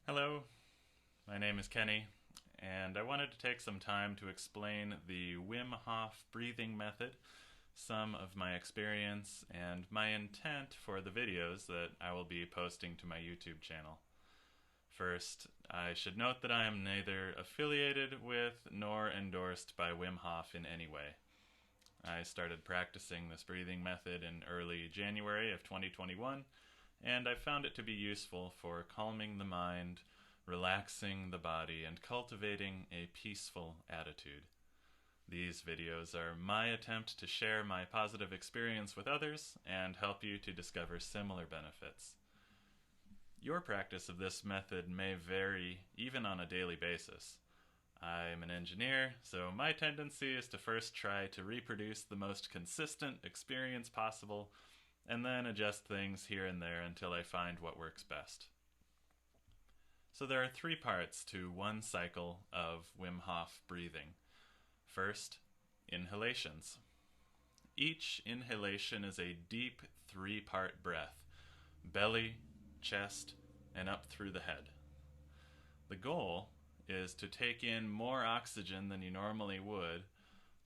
Hello, my name is Kenny, and I wanted to take some time to explain the Wim Hof breathing method, some of my experience, and my intent for the videos that I will be posting to my YouTube channel. First, I should note that I am neither affiliated with nor endorsed by Wim Hof in any way. I started practicing this breathing method in early January of 2021, and I found it to be useful for calming the mind, relaxing the body, and cultivating a peaceful attitude. These videos are my attempt to share my positive experience with others and help you to discover similar benefits. Your practice of this method may vary even on a daily basis. I'm an engineer, so my tendency is to first try to reproduce the most consistent experience possible and then adjust things here and there until I find what works best. So there are 3 parts to one cycle of Wim Hof breathing. First, inhalations. Each inhalation is a deep 3-part breath: belly, chest, and up through the head. The goal is to take in more oxygen than you normally would,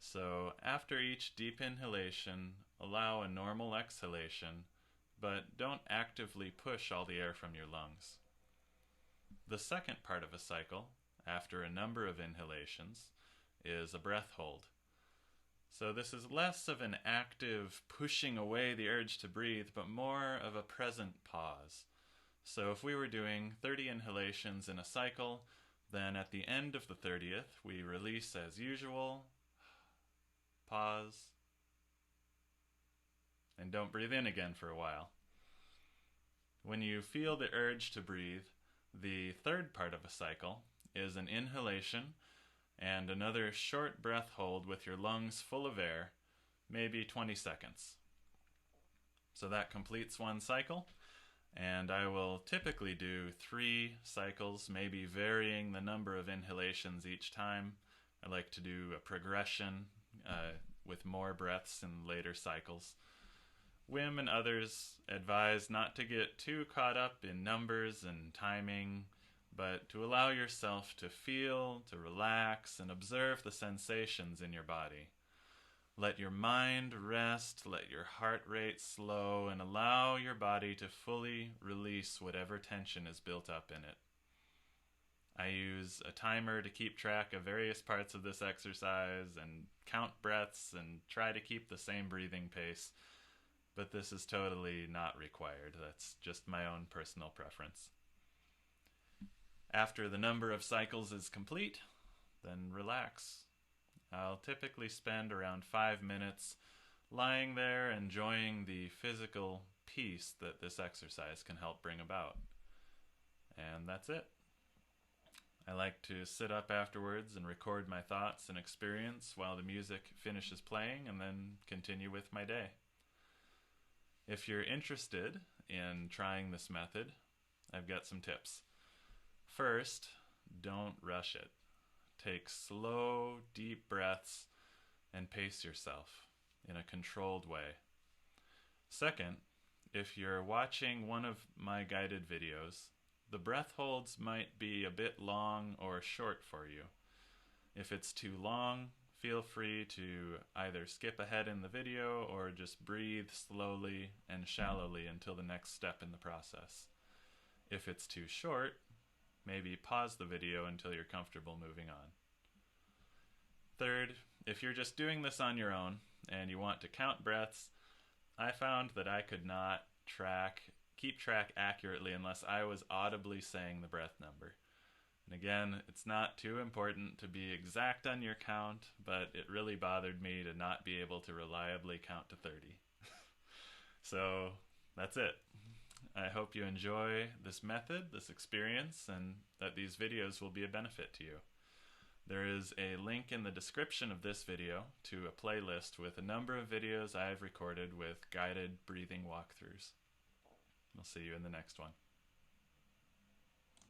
so after each deep inhalation, allow a normal exhalation, but don't actively push all the air from your lungs. The second part of a cycle, after a number of inhalations, is a breath hold. So this is less of an active pushing away the urge to breathe, but more of a present pause. So if we were doing 30 inhalations in a cycle, then at the end of the 30th, we release as usual, pause, and don't breathe in again for a while. When you feel the urge to breathe, the third part of a cycle is an inhalation and another short breath hold with your lungs full of air, maybe 20 seconds. So that completes one cycle, and I will typically do 3 cycles, maybe varying the number of inhalations each time. I like to do a progression with more breaths in later cycles. Wim and others advise not to get too caught up in numbers and timing, but to allow yourself to feel, to relax, and observe the sensations in your body. Let your mind rest, let your heart rate slow, and allow your body to fully release whatever tension is built up in it. I use a timer to keep track of various parts of this exercise and count breaths and try to keep the same breathing pace, but this is totally not required. That's just my own personal preference. After the number of cycles is complete, then relax. I'll typically spend around 5 minutes lying there enjoying the physical peace that this exercise can help bring about. And that's it. I like to sit up afterwards and record my thoughts and experience while the music finishes playing and then continue with my day. If you're interested in trying this method, I've got some tips. First, don't rush it. Take slow, deep breaths and pace yourself in a controlled way. Second, if you're watching one of my guided videos, the breath holds might be a bit long or short for you. If it's too long, feel free to either skip ahead in the video or just breathe slowly and shallowly until the next step in the process. If it's too short, maybe pause the video until you're comfortable moving on. Third, if you're just doing this on your own and you want to count breaths, I found that I could not keep track accurately unless I was audibly saying the breath number. And again, it's not too important to be exact on your count, but it really bothered me to not be able to reliably count to 30. So that's it. I hope you enjoy this method, this experience, and that these videos will be a benefit to you. There is a link in the description of this video to a playlist with a number of videos I've recorded with guided breathing walkthroughs. I'll see you in the next one.